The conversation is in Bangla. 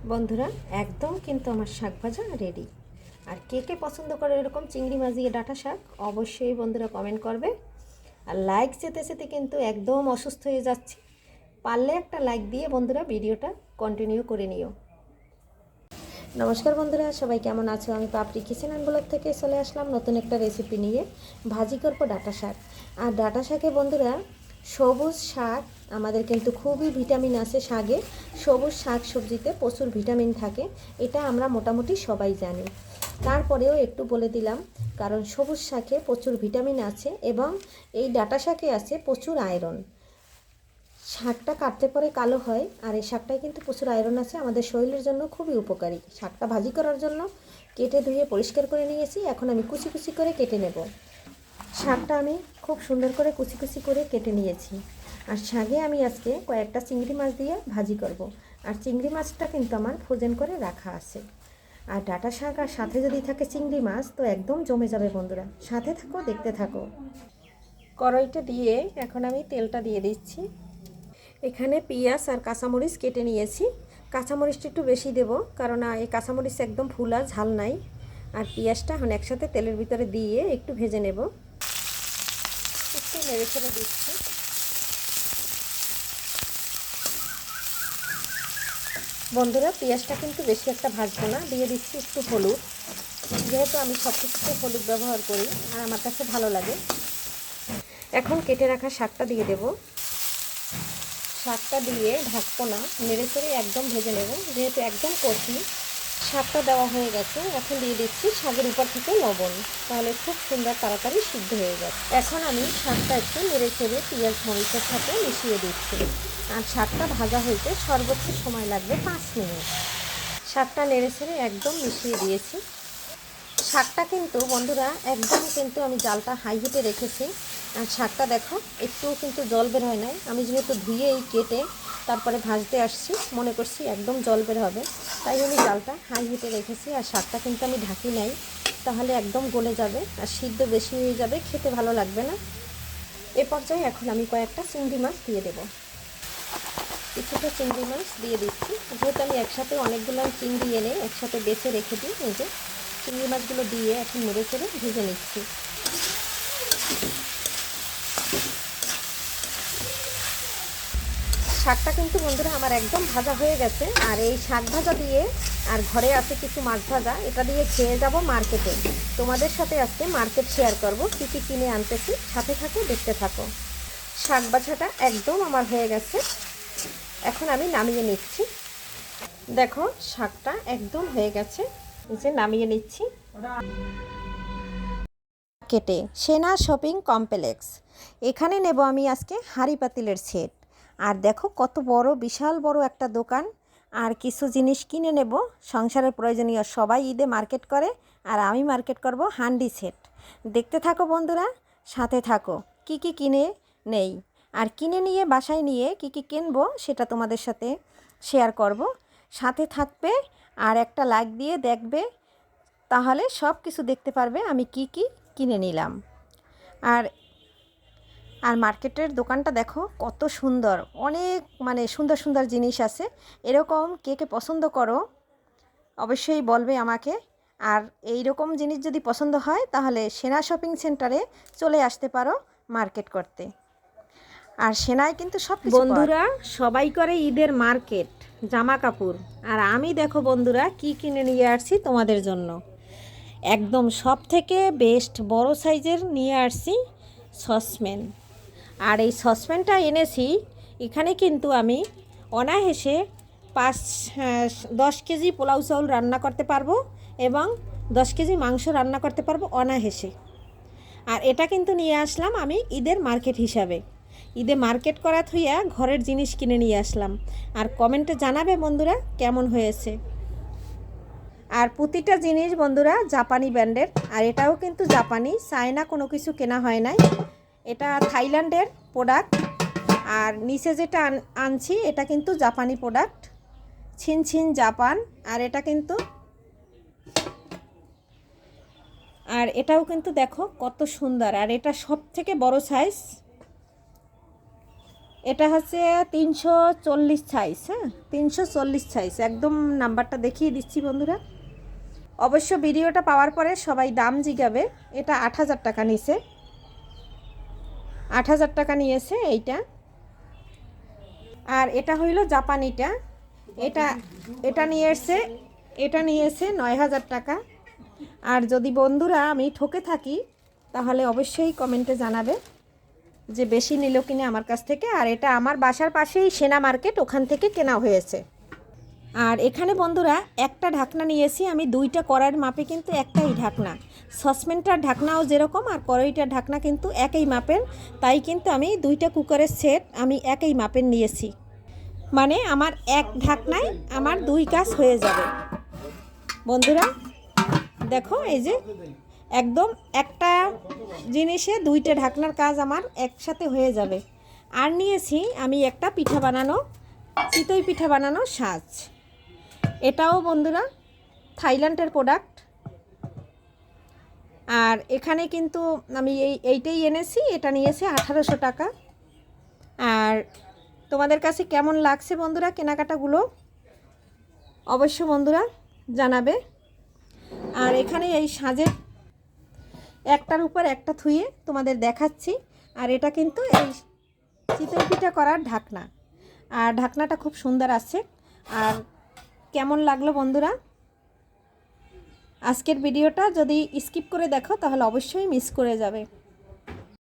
বন্ধুরা একদম কিন্তু আমার শাক ভাজা রেডি। আর কে কে পছন্দ করে এরকম চিংড়ি মাছ দিয়ে ডাঁটা শাক, অবশ্যই বন্ধুরা কমেন্ট করবে। আর লাইক যেতে যেতে কিন্তু একদম অসুস্থ হয়ে যাচ্ছি, পারলে একটা লাইক দিয়ে বন্ধুরা ভিডিওটা কন্টিনিউ করে নিও। নমস্কার বন্ধুরা, সবাই কেমন আছো? আমি পাপড়ি কিচেন অ্যান্ড ব্লগ থেকে চলে আসলাম নতুন একটা রেসিপি নিয়ে। ভাজি করবো ডাঁটা শাক। আর ডাঁটা শাকে বন্ধুরা সবুজ শাক, আমাদের কিন্তু খুবই ভিটামিন আছে শাকে। সবুজ শাক সবজিতে প্রচুর ভিটামিন থাকে, এটা আমরা মোটামুটি সবাই জানি। তারপরেও একটু বলে দিলাম, কারণ সবুজ শাকে প্রচুর ভিটামিন আছে এবং এই ডাঁটা শাকে আছে প্রচুর আয়রন। শাকটা কাটতে পরে কালো হয়, আর এই শাকটায় কিন্তু প্রচুর আয়রন আছে, আমাদের শরীরের জন্য খুবই উপকারী। শাকটা ভাজি করার জন্য কেটে ধুয়ে পরিষ্কার করে নিয়েছি, এখন আমি কুচি কুচি করে কেটে নেব। শাকটা আমি খুব সুন্দর করে কুচি কুচি করে কেটে নিয়েছি। আর শাকে আমি আজকে কয়েকটা চিংড়ি মাছ দিয়ে ভাজি করব। আর চিংড়ি মাছটা কিন্তু আমার ফ্রোজেন করে রাখা আছে। আর ডাঁটা শাক আর সাথে যদি থাকে চিংড়ি মাছ তো একদম জমে যাবে বন্ধুরা, সাথে থাকো, দেখতে থাকো। কড়াইটা দিয়ে এখন আমি তেলটা দিয়ে দিচ্ছি। এখানে পেঁয়াজ আর কাঁচামরিচ কেটে নিয়েছি। কাঁচামরিচটা একটু বেশি দেব, কারণ এই কাঁচামরিচ একদম ফুলা ঝাল নাই। আর পেঁয়াজটা এখন একসাথে তেলের ভিতরে দিয়ে একটু ভেজে নেব। একটু নেড়ে ছেড়ে দিচ্ছি। বন্ধুরা পেঁয়াজটা কিন্তু বেশি একটা ভাজবো না, দিয়ে দিচ্ছি একটু হলুদ, যেহেতু আমি সব কিছুতে হলুদ ব্যবহার করি আর আমার কাছে ভালো লাগে। এখন কেটে রাখা শাকটা দিয়ে দেব। শাকটা দিয়ে ঢাকবো না, নেড়ে চেড়ে একদম ভেজে নেব, যেহেতু একদম কষি। শাকটা দেওয়া হয়ে গেছে, এখন দিয়ে দিচ্ছি শাকের উপর থেকে লবণ, তাহলে খুব সুন্দর তাড়াতাড়ি সিদ্ধ হয়ে যাবে। এখন আমি শাকটা একটু নেড়ে চেড়ে পেঁয়াজ মরিচের সাথে মিশিয়ে দিচ্ছি। আর শাকটা ভাজা হইতে সর্বোচ্চ সময় লাগবে 5 মিনিট। শাকটা নেড়ে চেড়ে একদম মিশিয়ে দিয়েছি। শাকটা কিন্তু বন্ধুরা একদম কিন্তু আমি জালটা হাই হিটে রেখেছি। আর শাকটা দেখো একটুও কিন্তু জল বের হয় নাই, আমি যেহেতু ধুয়ে এই কেটে তারপরে ভাজতে আসছি, মনে করছি একদম জল বের হবে, তাই আমি জালটা হাই হিটে রেখেছি। আর শাকটা কিন্তু আমি ঢাকি নাই, তাহলে একদম গলে যাবে আর সিদ্ধ বেশি হয়ে যাবে, খেতে ভালো লাগবে না। এ পর্যায়ে এখন আমি কয়েকটা চিংড়ি মাছ দিয়ে দেবো। কিছুটা চিংড়ি মাছ দিয়ে দিচ্ছি, যেহেতু আমি একসাথে অনেকগুলো চিংড়ি এনে একসাথে বেছে রেখে দিই। এই যে চিংড়ি মাছগুলো দিয়ে এখন নেড়ে চেড়ে ভেজে নিচ্ছি। শাকটা কিন্তু বন্ধুরা আমার একদম ভাজা হয়ে গেছে। আর এই শাক ভাজা দিয়ে আর ঘরে আছে কিছু মাছ ভাজা, এটা দিয়ে খেয়ে যাব মার্কেটে। তোমাদের সাথে আজকে মার্কেট শেয়ার করব, কী কী কিনে আনতেছি, সাথে থাকো, দেখতে থাকো। শাক ভাজাটা একদম আমার হয়ে গেছে, এখন আমি নামিয়ে নিচ্ছি। দেখো শাকটা একদম হয়ে গেছে, এই যে নামিয়ে নিচ্ছি। কেটে সেনা শপিং কমপ্লেক্স, এখানে নেব আমি আজকে হাঁড়ি পাতিলের সেট। আর দেখো কত বড়, বিশাল বড় একটা দোকান। আর কিছু জিনিস কিনে নেব সংসারের প্রয়োজনীয়, সবাই ঈদে মার্কেট করে আর আমি মার্কেট করব হান্ডি সেট। দেখতে থাকো বন্ধুরা, সাথে থাকো, কি কি কিনে নেই আর কিনে নিয়ে বাসায় নিয়ে কি কি কিনবো সেটা তোমাদের সাথে শেয়ার করব। সাথে থাকবে আর একটা লাইক দিয়ে দেখবে, তাহলে সব কিছু দেখতে পারবে আমি কি কি কিনে নিলাম। আর আর মার্কেটের দোকানটা দেখো কত সুন্দর, অনেক সুন্দর সুন্দর জিনিস আছে। এরকম কে কে পছন্দ করো অবশ্যই বলবে আমাকে। আর এই রকম জিনিস যদি পছন্দ হয় তাহলে সেনা শপিং সেন্টারে চলে আসতে পারো মার্কেট করতে। আর সেনায় কিন্তু সব বন্ধুরা সবাই করে ঈদের মার্কেট, জামা কাপড়। আর আমি দেখো বন্ধুরা কি কিনে নিয়ে আসছি তোমাদের জন্য। একদম সব থেকে বেস্ট বড় সাইজের নিয়ে আসছি সসপ্যান। আর এই সসপ্যানটা এনেছি, এখানে কিন্তু আমি অনায়াসে 10 কেজি পোলাও চাউল রান্না করতে পারবো এবং 10 কেজি মাংস রান্না করতে পারবো অনায়াসে। আর এটা কিন্তু নিয়ে আসলাম আমি ঈদের মার্কেট হিসাবে, ঈদে মার্কেট করা থুইয়া ঘরের জিনিস কিনে নিয়ে আসলাম। আর কমেন্টে জানাবে বন্ধুরা কেমন হয়েছে। আর প্রতিটা জিনিস বন্ধুরা জাপানি ব্র্যান্ডের, আর এটাও কিন্তু জাপানি, চায়না কোনো কিছু কেনা হয় নাই, এটা থাইল্যান্ডের প্রোডাক্ট। আর নিচে যেটা আনছি এটা কিন্তু জাপানি প্রোডাক্ট, ছিনছিন জাপান। আর এটা কিন্তু, আর এটাও কিন্তু দেখো কত সুন্দর। আর এটা সব থেকে বড় সাইজ। এটা হচ্ছে 340 সাইজ। হ্যাঁ, 340 সাইজ, একদম নাম্বারটা দেখিয়ে দিচ্ছি বন্ধুরা। অবশ্য ভিডিওটা পাওয়ার পরে সবাই দাম জিগাবে। এটা 8,000 টাকা নিছে, 8,000 টাকা নিয়েছে এইটা। আর এটা হইল জাপানিটা, এটা এটা নিয়েছে 9,000 টাকা। আর যদি বন্ধুরা আমি ঠকে থাকি তাহলে অবশ্যই কমেন্টে জানাবে যে বেশি নিল কিনে আমার কাছ থেকে। আর এটা আমার বাসার পাশেই সেনা মার্কেট, ওখান থেকে কেনা হয়েছে। আর এখানে বন্ধুরা একটা ঢাকনা নিয়েছি আমি, 2টা কড়াইয়ের মাপে কিন্তু একটাই ঢাকনা। সসপ্যানটার ঢাকনাও যেরকম আর কড়াইটার ঢাকনা কিন্তু একই মাপের, তাই কিন্তু আমি 2টা কুকারের সেট আমি একই মাপের নিয়েছি। মানে আমার এক ঢাকনায় আমার 2 কাজ হয়ে যাবে বন্ধুরা। দেখো এই যে একদম একটা জিনিসে 2টে ঢাকনার কাজ আমার একসাথে হয়ে যাবে। আর নিয়েছি আমি একটা পিঠা বানানো, চিতই পিঠা বানানো সাজ। এটাও বন্ধুরা থাইল্যান্ডের প্রোডাক্ট। আর এখানে কিন্তু আমি এইটাই এনেছি, এটা নিয়েছে 1800 টাকা। আর তোমাদের কাছে কেমন লাগছে বন্ধুরা কেনাকাটাগুলো অবশ্য বন্ধুরা জানাবে। আর এখানে এই সাজের একটার উপর একটা থুয়ে তোমাদের দেখাচ্ছি। আর এটা কিন্তু এই চিতই পিঠা করার ঢাকনা, আর ঢাকনাটা খুব সুন্দর আছে। আর কেমন লাগলো বন্ধুরা আজকের ভিডিওটা, যদি স্কিপ করে দেখো তাহলে অবশ্যই মিস করে যাবে।